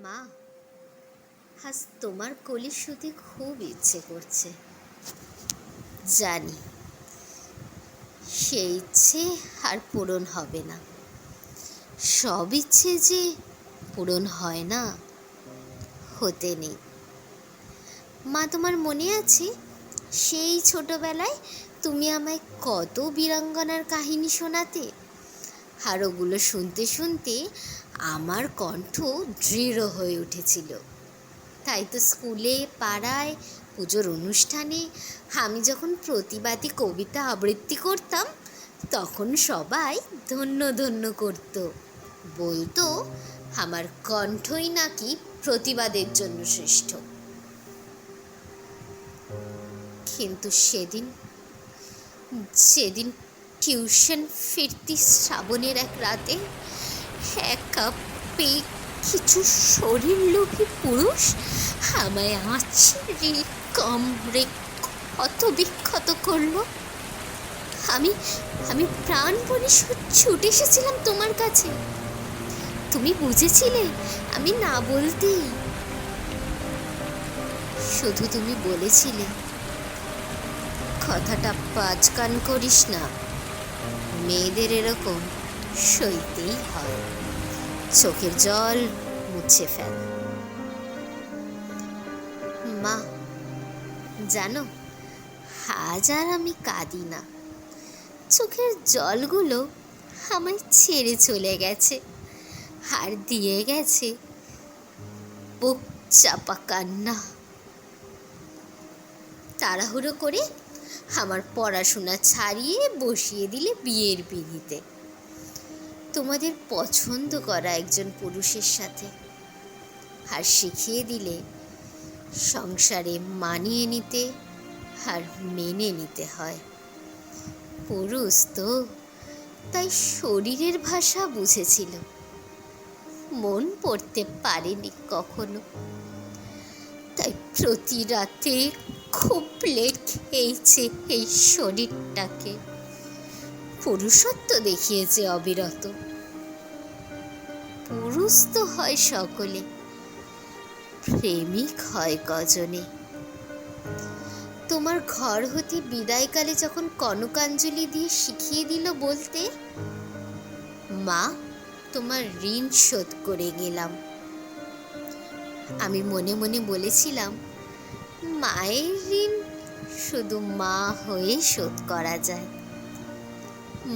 মা, আজ তোমার কলি শুতে খুব ইচ্ছে করছে। জানি সেই ইচ্ছে আর পূরণ হবে না। সব ইচ্ছে যে পূরণ হয় না, হতে নেই। মা, তোমার মনে আছে সেই ছোটবেলায় তুমি আমায় কত বীরাঙ্গনার কাহিনী শোনাতে? আর ওগুলো শুনতে শুনতে আমার কণ্ঠ দৃঢ় হয়ে উঠেছিল। তাই তো স্কুলে, পাড়ায়, পুজোর অনুষ্ঠানে আমি যখন প্রতিবাদী কবিতা আবৃত্তি করতাম, তখন সবাই ধন্য ধন্য করত, বলতো আমার কণ্ঠই নাকি প্রতিবাদের জন্য শ্রেষ্ঠ। কিন্তু সেদিন টিউশন ফিরতি শ্রাবণের এক রাতে একা পেয়ে কিছু শরীরলোভী পুরুষ আমায় আঁচড়ে কামড়ে ক্ষত বিক্ষত করলো। আমি প্রাণপণে ছুটে এসেছিলাম তোমার কাছে। তুমি বুঝেছিলে আমি না বলতেই। শুধু তুমি বলেছিলে, কথাটা পাঁচকান করিস না, মেয়েদের এরকম সইতেই হয়, চোখের জল মুছে ফেল। মা, জানো, আজ আর আমি কাঁদি না। চোখের জলগুলো আমায় ছেড়ে চলে গেছে, আর দিয়ে গেছে বুক চাপা কান্না। তাড়াহুড়ো করে আমার পড়াশোনা ছাড়িয়ে বসিয়ে দিলে বিয়ের পিঁড়িতে, তোমাদের পছন্দ করা একজন পুরুষের সাথে। আর শিখিয়ে দিলে সংসারে মানিয়ে নিতে আর মেনে নিতে হয়। পুরুষ তো, তাই শরীরের ভাষা বুঝেছিল, মন পড়তে পারেনি কখনো। তাই প্রতি রাতে খুবলে খেয়েছে এই শরীরটাকে, পুরুষত্ব দেখিয়েছে অবিরত। পুরুষ তো হয় সকলে, প্রেমিক হয় কজনে। তোমার ঘর হতে বিদায়কালে যখন কনকাঞ্জলি দিয়ে শিখিয়ে দিল বলতে, মা, তোমার ঋণ শোধ করে গেলাম। আমি মনে মনে বলেছিলাম, মায়ের ঋণ শুধু মা হয়ে শোধ করা যায়।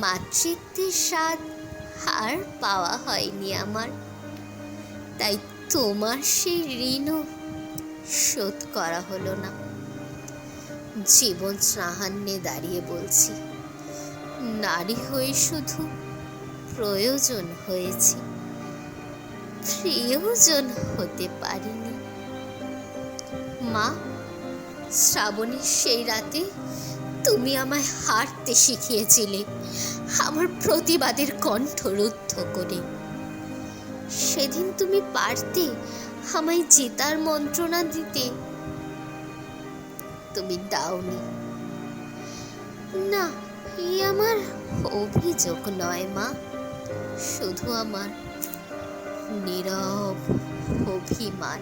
মাতৃত্বের স্বাদ আর পাওয়া হয়নি আমার, তাই তোমার সেই ঋণও শোধ করা হলো না। জীবন সাহান্যে দাঁড়িয়ে বলছি, নারী হয়ে শুধু প্রয়োজন হয়েছি, প্রিয়জন হতে পারিনি। মা, শ্রাবণের সেই রাতে তুমি আমায় হাঁটতে শিখিয়েছিলে, আমার প্রতিবাদের কণ্ঠ রুদ্ধ করে। সেদিন তুমি পারতে আমায় জেতার মন্ত্রণা দিতে, তুমি দাওনি। না, এই আমার অভিযোগ নয় মা, শুধু আমার নীরব অভিমান।